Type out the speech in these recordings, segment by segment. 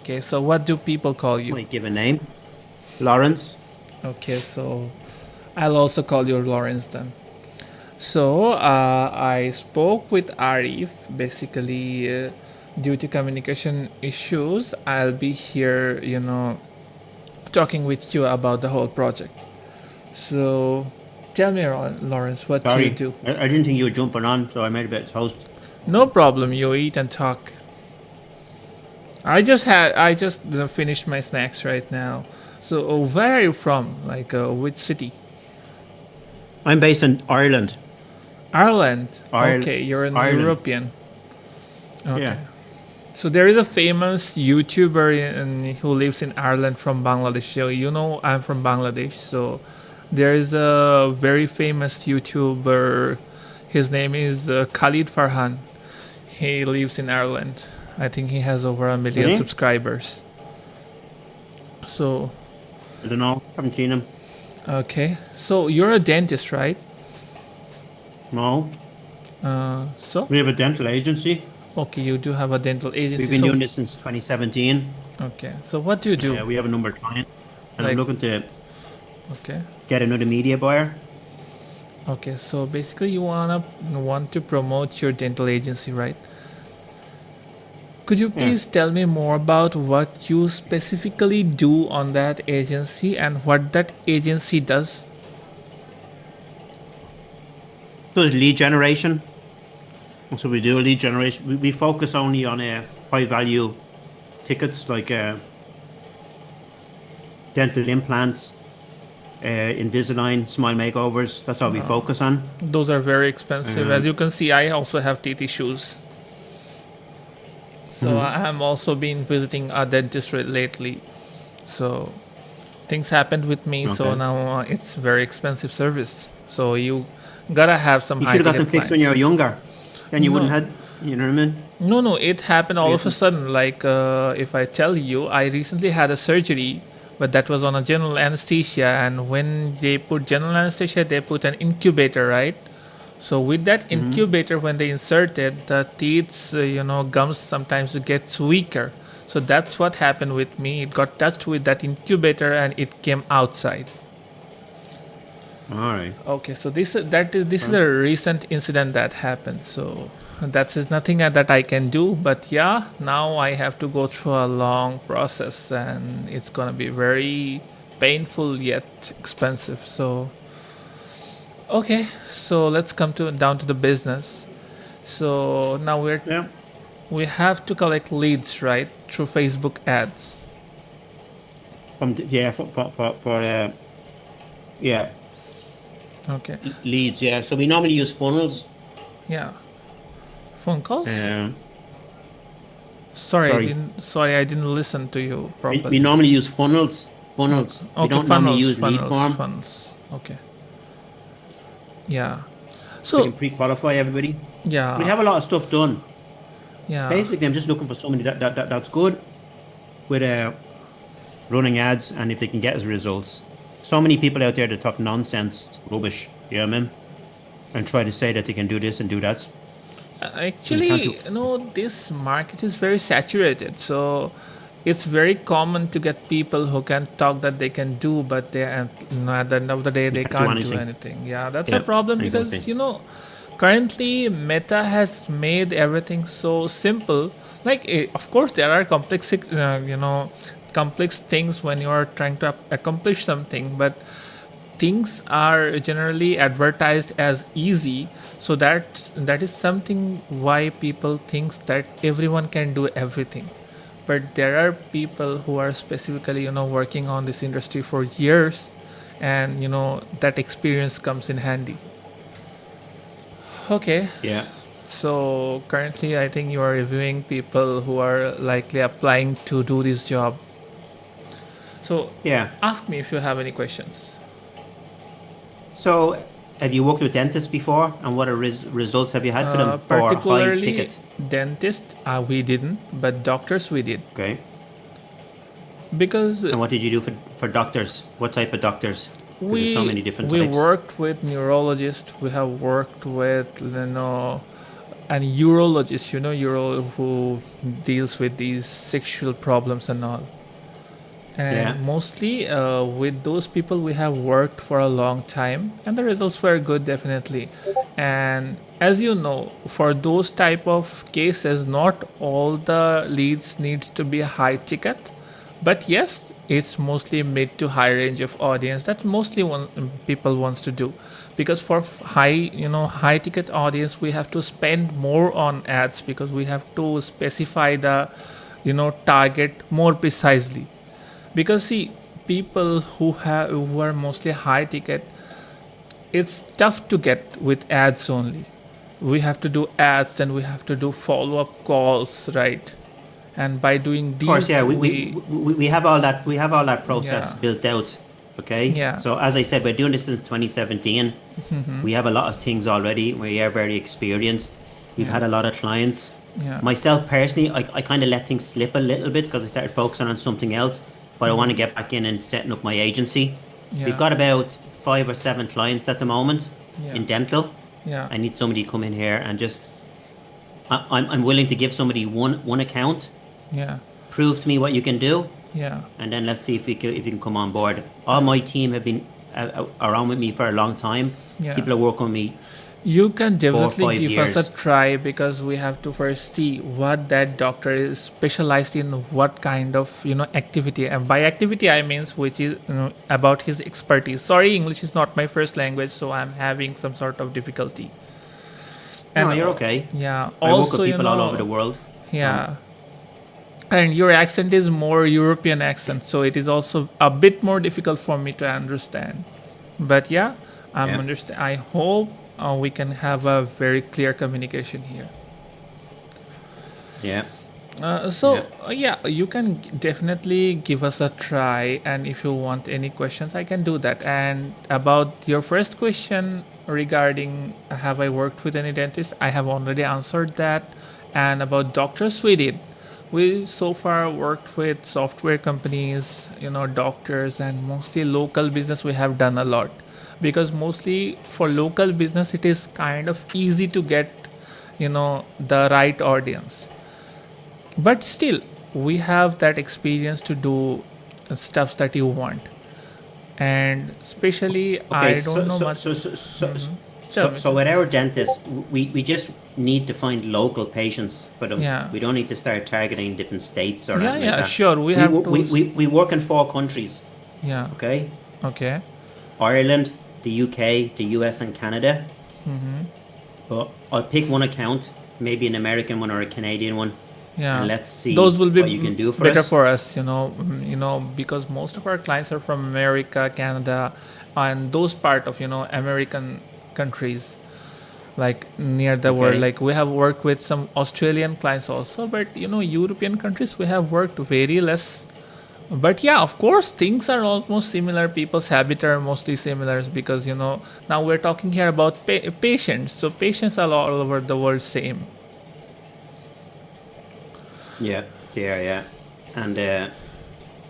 Okay, so what do people call you? Might give a name. Lawrence. Okay, so I'll also call you Lawrence then. So I spoke with Arif. Basically, due to communication issues, I'll be here, talking with you about the whole project. So tell me, Lawrence, what Sorry, you do. I didn't think you were jumping on, so I made a bit of toast. No problem. You eat and talk. I just finished my snacks right now. So where are you from? Like which city? I'm based in Ireland. Ireland. Ireland. Okay, you're an Ireland. European. Okay. Yeah. So there is a famous YouTuber who lives in Ireland from Bangladesh. So I'm from Bangladesh. So there is a very famous YouTuber. His name is Khalid Farhan. He lives in Ireland. I think he has over 1 million Really? subscribers. So I don't know. Haven't seen him. okay. So you're a dentist, right? No. So We have a dental agency. okay, you do have a dental agency. We've been So doing this since 2017. okay. So what do you do? Yeah, we have a number of clients. And Like- I'm looking to Okay. get another media buyer. Okay, so basically you want to promote your dental agency, right? Could you please tell me more about what you specifically do on that agency and what that agency does? So it's lead generation. So we do lead generation. We focus only on high value tickets like dental implants, Invisalign, smile makeovers. That's all we focus on. Those are very expensive. As you can see, I also have teeth issues. So I am also been visiting a dentist lately. So things happened with me. So Okay. now it's very expensive service. So you gotta have some You high should have got them ticket fixed when you plans. were younger. Then you No. wouldn't have, you know what I mean? No, it happened all of a Really? sudden. Like, if I tell you, I recently had a surgery, but that was on a general anesthesia. And when they put general anesthesia, they put an incubator, right? So with that incubator, when they inserted the teeth's, gums sometimes gets weaker. So that's what happened with me. It got touched with that incubator and it came outside. All right. Okay, so this is a recent incident that happened. So that is nothing that I can do. But yeah, now I have to go through a long process, and it's gonna be very painful yet expensive. So okay, so let's come down to the business. So now Yeah. we have to collect leads, right, through Facebook ads. Yeah, Okay, leads. Yeah. So we normally use funnels. yeah. Phone calls. Sorry. Sorry, I didn't listen to you properly. We normally use funnels. Funnels. We Okay, don't funnels, normally use lead form. funnels. Okay. Yeah. We So can pre-qualify everybody. yeah, We have a lot of stuff done. yeah. Basically, I'm just looking for somebody that's good with running ads, and if they can get us results. So many people out there that talk nonsense, rubbish. You know what I mean? And try to say that they can do this and do that. Actually, this market is very saturated. So it's very common to get people who can talk that they can do, but at the end of the day they can't do anything. Yeah, that's a Yeah, problem because exactly. currently Meta has made everything so simple. Like, of course, there are complex things when you are trying to accomplish something, but things are generally advertised as easy. So that is something why people thinks that everyone can do everything. But there are people who are specifically working on this industry for years, and that experience comes in handy. Okay, Yeah. so currently I think you are reviewing people who are likely applying to do this job. So Yeah. ask me if you have any questions. So, have you worked with dentists before, and what results have you had for them for high Particularly ticket? dentist, we didn't, but doctors we did. Okay. Because And what did you do for doctors? What type of doctors? 'Cause there's so many different we types. worked with neurologists. We have worked with and urologist, who deals with these sexual problems and all. And Yeah. mostly with those people we have worked for a long time, and the results were good, definitely. And as you know, for those type of cases, not all the leads needs to be high ticket, but yes, it's mostly mid to high range of audience that mostly people wants to do, because for high ticket audience we have to spend more on ads, because we have to specify the target more precisely. Because see, people who are mostly high ticket, it's tough to get with ads only. We have to do ads, and we have to do follow-up calls, right? And by doing Of course, these yeah, we have all that, process Yeah. built out. Okay. Yeah. So as I said, we're doing this since 2017. We have a lot of things already. We are very experienced. We've had a lot of clients. Yeah. Myself personally, I kind of let things slip a little bit because I started focusing on something else. But I want to get back in and setting up my agency. Yeah. We've got about 5 or 7 clients at the moment Yeah. in dental. Yeah. I need somebody to come in here and just. I'm willing to give somebody one account. Yeah. Prove to me what you can do, Yeah. and then let's see if you can come on board. All my team have been around with me for a long time. Yeah. People are working with me. You can definitely 5 give us years. a try, because we have to first see what that doctor is specialized in, what kind of activity. And by activity I means which is about his expertise. Sorry, English is not my first language, so I'm having some sort of difficulty. No, you're okay. Yeah. I work Also, with people all over the world. Yeah. And your accent is more European accent, so it is also a bit more difficult for me to understand. But yeah, Yeah. I hope we can have a very clear communication here. Yeah. Yeah, you can definitely give us a try, and if you want any questions, I can do that. And about your first question regarding have I worked with any dentist, I have already answered that. And about doctors, we so far worked with software companies, doctors, and mostly local business. We have done a lot, because mostly for local business it is kind of easy to get the right audience. But still, we have that experience to do stuff that you want. And especially I don't know much. Tell me. So with our dentists, we just need to find local patients for them. Yeah. We don't need to start targeting different states or Yeah, anything yeah, like that. sure. We have to. We work in 4 countries. Yeah. Okay. Okay. Ireland, the UK, the US, and Canada. But I'll pick one account, maybe an American one or a Canadian one, Yeah. and let's see Those will be what you can do for better us. for us, because most of our clients are from America, Canada, and those part of American countries, like near the world. Okay. Like we have worked with some Australian clients also, but European countries we have worked very less. But yeah, of course, things are almost similar. People's habits are mostly similar, because now we're talking here about patients. So patients are all over the world same. Yeah, yeah. And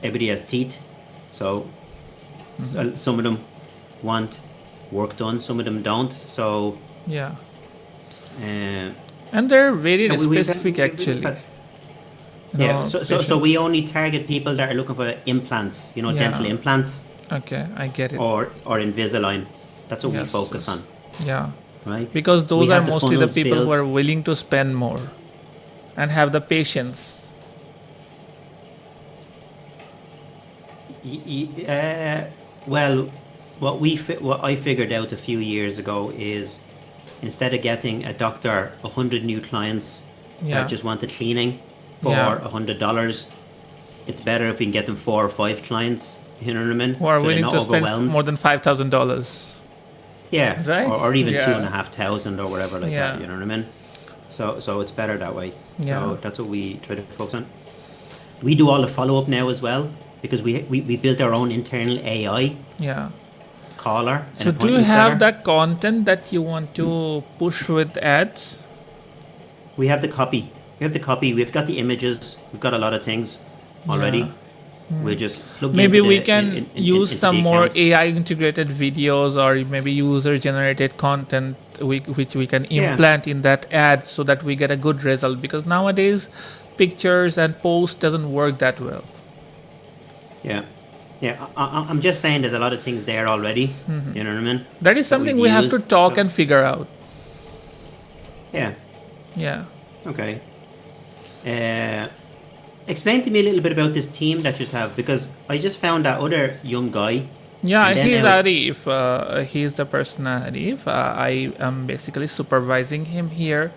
everybody has teeth, so some of them want work done, some of them don't. So Yeah, uh, and they're very yeah, specific actually. Yeah, so we only target people that are looking for implants, Yeah. dental implants Okay, I get it. or Invisalign. That's what we Yes, focus yes. on, Yeah, right? because those We are have the mostly the funnels people who built. are willing to spend more and have the patience. Well, what I figured out a few years ago is instead of getting a doctor 100 new clients Yeah. that just wanted cleaning for Yeah. $100, it's better if we can get them 4 or 5 clients. You know what I mean? Who are So they're willing not to spend overwhelmed. more than $5,000. Yeah, Right? or even Yeah. 2,500 or whatever like Yeah. that. You know what I mean? So it's better that way. Yeah. So that's what we try to focus on. We do all the follow up now as well because we built our own internal AI Yeah. caller. and So do you appointment have setter. that content that you want to push with ads? We have the copy. We have the copy. We've got the images. We've got a lot of things already. Yeah. We'll just plug Maybe into we the, can use into some the more account. AI integrated videos or maybe user generated content which we can Yeah. implant in that ad so that we get a good result, because nowadays pictures and posts doesn't work that well. Yeah. Yeah, I'm just saying there's a lot of things there already. You know what I mean? That is That we've something we have to used, talk so- and figure out. Yeah. Yeah. Okay. Explain to me a little bit about this team that you have, because I just found that other young guy. Yeah, And then he's now- Arif. He's the person Arif. I am basically supervising him here.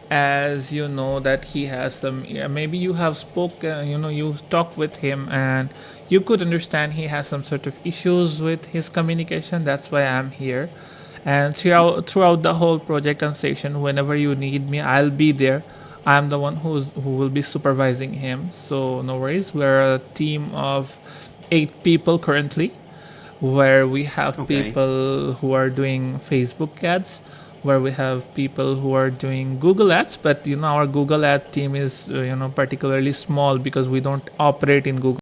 As you know that he has some, maybe you have you talked with him and you could understand he has some sort of issues with his communication. That's why I'm here. And throughout the whole project and session, whenever you need me, I'll be there. I'm the one who will be supervising him. So no worries. We're a team of 8 people currently, where we have Okay. people who are doing Facebook ads, where we have people who are doing Google ads. But our Google ad team is particularly small because we don't operate in Google